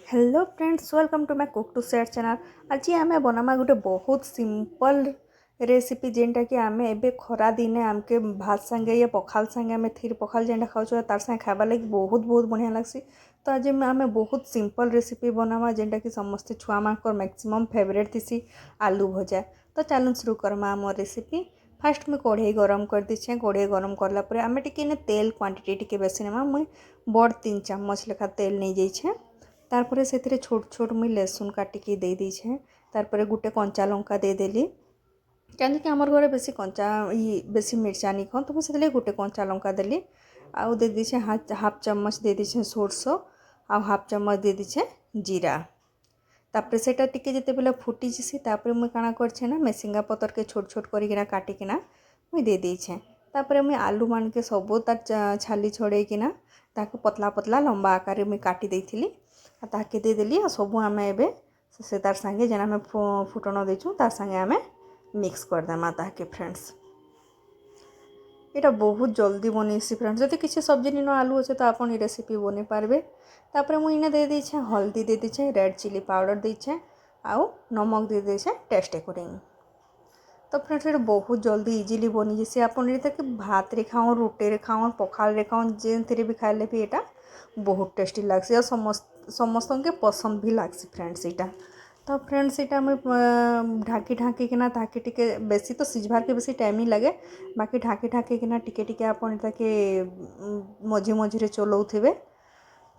Hello friends, welcome to my cook to share channel. आज आम बनामा गोटे बहुत सिंपल रेसिपी जेनटा कि आम ए खरा दिने आमके भात संगे या पखाल संगे आम थीर पखाल जेनटा खाऊ तार संगे खावा लगे बहुत बहुत बढ़िया लगसी। तो आज आम बहुत सिंपल रेसिपी बनामा जेनटा कि समस्ते छुआ मानकर मैक्सिमम फेवरेट थी आलू भजा। तो चलो शुरू करमा आम रेसिपी। फास्ट मुझे कढ़ई गरम कर दीछे। कढ़ई गरम करापर आम टे तेल क्वांटिटी टी बेसी नेमा मुई बड़ 3 चम्मच लेखा तेल नहीं जाइए। तारपरे से छोट छोट मुई लहसुन काटिकी दे दीछे। तारपरे गुटे कंचा लंका देदेली कहीं आमर घरे बेसी कंचा बेसी मिर्चा नहीं खाऊँ, तो मुझे गोटे कंचा लंका देली। आउ दे दीछे हाफ चम्मच दे दीछे सोरस आ हाफ चम्मच दे दीछे जीरा। तापर सेटा टिके जिते बेले फुटी जसी तापर मुई काना करछे ना मेसिंगा पतर के छोट छोट करिकिना काटिकिना मुई दे देछे। तापर मुई आलू मान के सबो तार छाली छड़ेकिना ताको पतला पतला लंबा आकार मुई काटी देइथिली आ ताके दे देली। आ सबू आम एबे से तार संगे जेना आम फुटण देचु तार संगे आम मिक्स करदेमा ताके। फ्रेंड्स यहाँ बहुत जल्दी बनैसी फ्रेंड्स। जब किसी सब्जी नीन आलू अच्छे तो आप रेसिपी बन पारे। तापर मुझे इन्हें दे दीछे हल्दी दे दीछे, रेड चिली पाउडर दीछे आउ नमक दे दीछे टेस्ट अकॉर्डिंग। तो फ्रेंड्स ये बहुत जल्दी इजिली बनी जैसे आप भात रे खाओ, रोटी रे खाओ, पखाल रे खाओ, जेन थी भी खाइले भी यहाँ बहुत टेस्टी लगसी और समस्त के पसंद भी लगसी फ्रेंड्स यहाँ। तो फ्रेंड्स यहाँ मुझे ढाकी ढाकी किना ताकि टिके बेसी तो सिझबार के बेसी टाइम ही लगे। बाकी ढाकी ढाकी किना टिके टिके आपन ताके मझे मझे चलाउथिबे।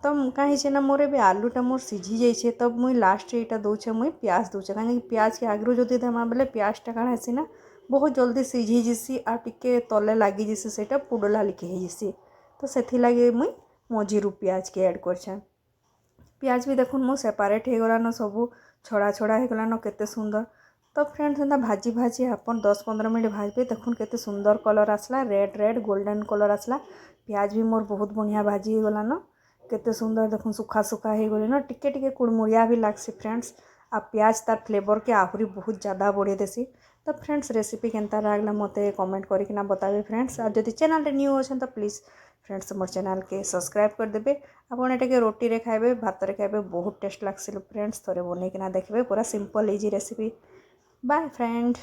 तो कहीं ना मोर भी आलूटा मोर सिझी जाइए। तब मुई लास्ट यहाँ दूचे मुई प्याज दूचे कहीं प्याज के आगु जो देमा बेले प्याजटा काण हेसी ना बहुत जल्दी सिझी जीसी आ टिके तले लगी जीसी से पुडला लिखे होसी। तो से लगे मुई मझीरू प्याज के ऐड करछे। प्याज भी देखुन मो सेपारेट हो गलान सबू छड़ा छड़ा हो गलान केते सुंदर। तो फ्रेंड्स एंता भाजी भाजी आपन 10-15 मिनट भाजबे देखुन केते सुंदर कलर आसला, रेड रेड गोल्डन कलर आसला। प्याज भी मोर बहुत बढ़िया भाजी हो गलान केते सुंदर देखुन सुखा सुखा हो गले ना टिके टिके कुड़मुड़िया भी लागसी फ्रेंड्स। आ प्याज तार फ्लेवर के आहरी बहुत ज़्यादा बढ़े देसी। तो फ्रेंड्स रेसिपी केनता लागला मते कमेंट करके बताबे फ्रेंड्स। और जदि चैनल रे न्यू अछन तो प्लीज़ फ्रेंड्स मोर चैनल के सब्सक्राइब कर देबे। आपन एटा के रोटी रे खाइबे, भात रे खाइबे बहुत टेस्ट लागसी फ्रेंड्स। थोड़े बनैकिना देखबे पूरा simple easy recipe. Bye friend.